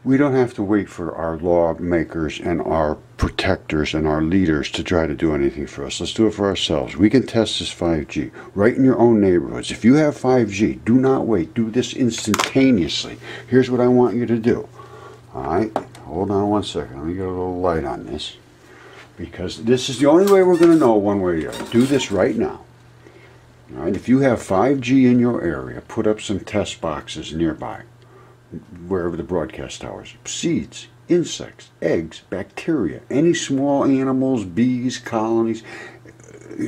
We don't have to wait for our lawmakers and our protectors and our leaders to try to do anything for us. Let's do it for ourselves. We can test this 5G right in your own neighborhoods. If you have 5G, do not wait. Do this instantaneously. Here's what I want you to do. All right? Hold on one second. Let me get a little light on this, because this is the only way we're going to know one way or the other. Do this right now. All right? If you have 5G in your area, put up some test boxes nearby, wherever the broadcast towers are. Seeds, insects, eggs, bacteria, any small animals, bees, colonies,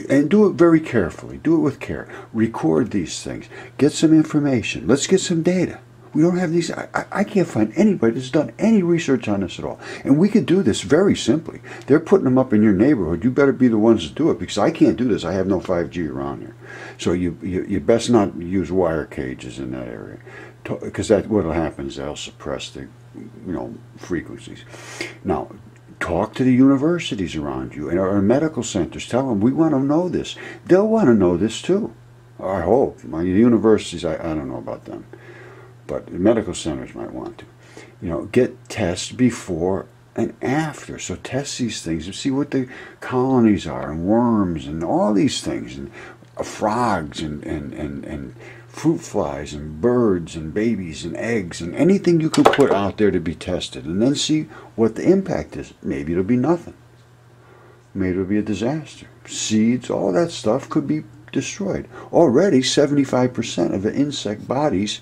and do it very carefully. Do it with care. Record these things. Get some information. Let's get some data. We don't have these. I can't find anybody that's done any research on this at all. And we could do this very simply. They're putting them up in your neighborhood. You better be the ones to do it, because I can't do this. I have no 5G around here. So you best not use wire cages in that area, because that what'll happen is they'll suppress the frequencies. Now, talk to the universities around you and our medical centers. Tell them we want to know this. They'll want to know this too. I hope. The universities, I don't know about them, but the medical centers might want to. Get tests before and after. So test these things and see what the colonies are, and worms and all these things, and frogs and fruit flies and birds and babies and eggs and anything you can put out there to be tested, and then see what the impact is. Maybe it'll be nothing. Maybe it'll be a disaster. Seeds, all that stuff could be destroyed. Already 75% of the insect bodies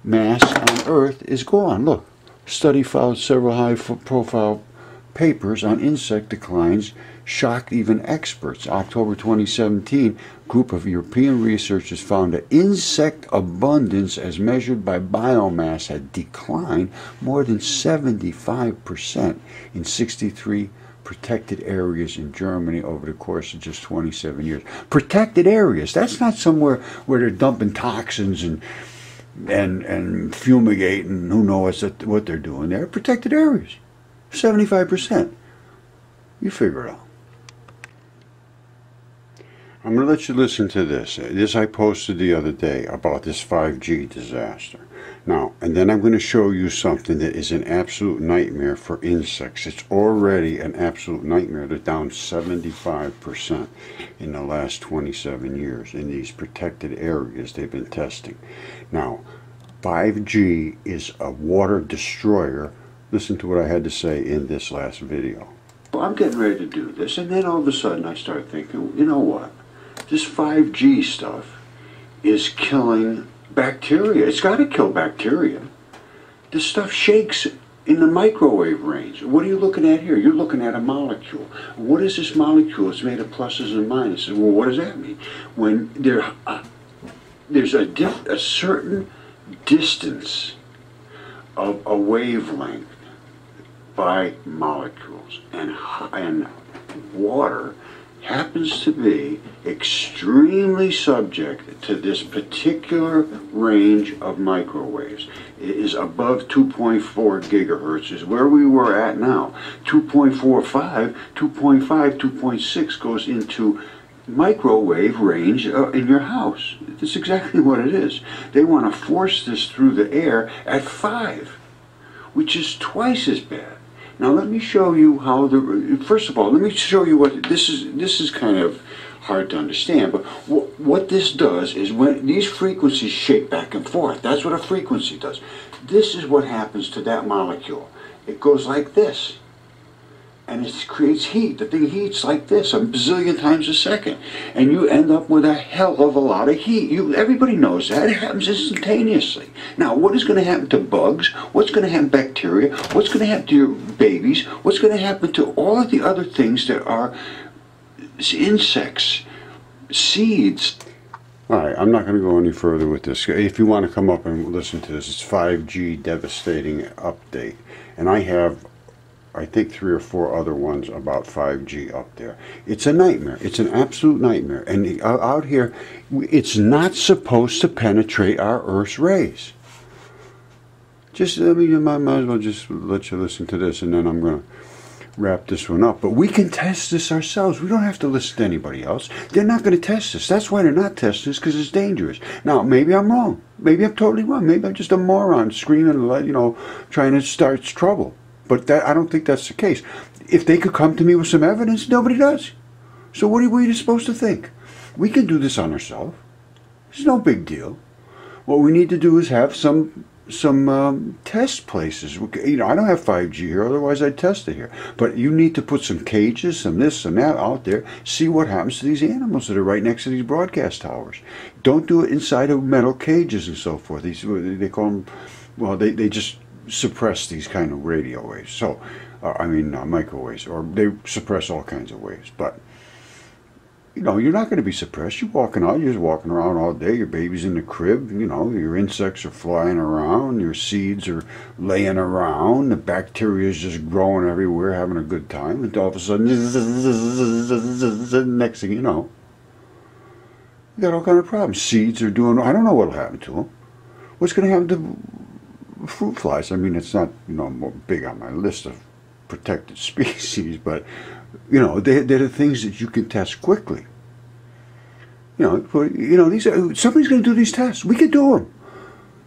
mass on Earth is gone. Look, study found several high-profile papers on insect declines shocked even experts. October 2017, a group of European researchers found that insect abundance as measured by biomass had declined more than 75% in 63 protected areas in Germany over the course of just 27 years. Protected areas, that's not somewhere where they're dumping toxins and fumigating, who knows what they're doing there. Protected areas, 75%. You figure it out. I'm going to let you listen to this. This I posted the other day about this 5G disaster. Now, and then I'm going to show you something that is an absolute nightmare for insects. It's already an absolute nightmare. They're down 75% in the last 27 years in these protected areas they've been testing. Now, 5G is a water destroyer. Listen to what I had to say in this last video. Well, I'm getting ready to do this, and then all of a sudden I start thinking, you know what? This 5G stuff is killing bacteria. It's got to kill bacteria. This stuff shakes in the microwave range. What are you looking at here? You're looking at a molecule. What is this molecule? It's made of pluses and minuses. Well, what does that mean? When there's a certain distance of a wavelength by molecules, and water happens to be extremely subject to this particular range of microwaves. It is above 2.4 gigahertz is where we were at now. 2.45, 2.5, 2.6 goes into microwave range in your house. That's exactly what it is. They want to force this through the air at 5, which is twice as bad. Now let me show you how first of all, let me show you what this is. This is kind of hard to understand, but what this does is when these frequencies shake back and forth, that's what a frequency does. This is what happens to that molecule. It goes like this, and it creates heat. The thing heats like this a bazillion times a second, and you end up with a hell of a lot of heat. Everybody knows that. It happens instantaneously. Now, what is going to happen to bugs? What's going to happen to bacteria? What's going to happen to your babies? What's going to happen to all of the other things that are insects, seeds? All right, I'm not going to go any further with this. If you want to come up and listen to this, it's 5G devastating update, and I have, I think, 3 or 4 other ones about 5G up there. It's a nightmare. It's an absolute nightmare. And out here, it's not supposed to penetrate our Earth's rays. Just, I might as well just let you listen to this, and then I'm going to wrap this one up. But we can test this ourselves. We don't have to listen to anybody else. They're not going to test this. That's why they're not testing this, because it's dangerous. Now, maybe I'm wrong. Maybe I'm totally wrong. Maybe I'm just a moron screaming, trying to start trouble. But I don't think that's the case. If they could come to me with some evidence, nobody does. So what are we supposed to think? We can do this on ourselves. It's no big deal. What we need to do is have some test places. I don't have 5G here, otherwise I'd test it here. But you need to put some cages, some this, some that out there, see what happens to these animals that are right next to these broadcast towers. Don't do it inside of metal cages and so forth. They call them, well, they just suppress these kind of radio waves. So, microwaves, or they suppress all kinds of waves. But you're not going to be suppressed. You're walking out, you're just walking around all day. Your baby's in the crib, your insects are flying around, your seeds are laying around, the bacteria is just growing everywhere, having a good time, and all of a sudden, next thing you know, you got all kind of problems. Seeds are doing, I don't know what'll happen to them. What's going to happen to fruit flies? It's not, big on my list of protected species, but they're the things that you can test quickly. Somebody's going to do these tests. We could do them.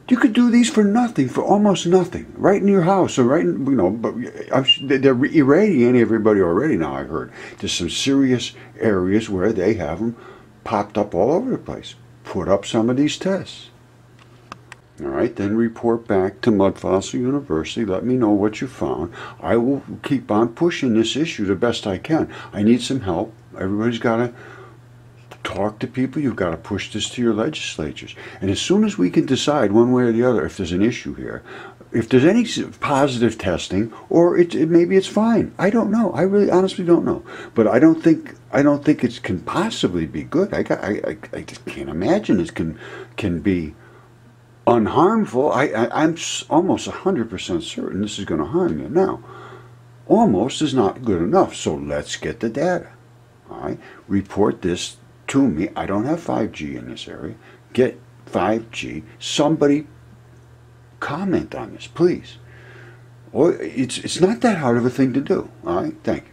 You could do these for nothing, for almost nothing, right in your house, or right in, but they're irradiating everybody already now, I've heard. There's some serious areas where they have them popped up all over the place. Put up some of these tests. All right, then report back to Mud Fossil University. Let me know what you found. I will keep on pushing this issue the best I can. I need some help. Everybody's got to talk to people. You've got to push this to your legislatures. And as soon as we can decide one way or the other if there's an issue here, if there's any positive testing, or maybe it's fine. I don't know. I really honestly don't know. But I don't think it can possibly be good. I just can't imagine it can be unharmful. I'm almost 100% certain this is going to harm you. Now, almost is not good enough, so let's get the data. All right, report this to me. I don't have 5G in this area. Get 5G. Somebody comment on this, please. Or it's not that hard of a thing to do. All right, thank you.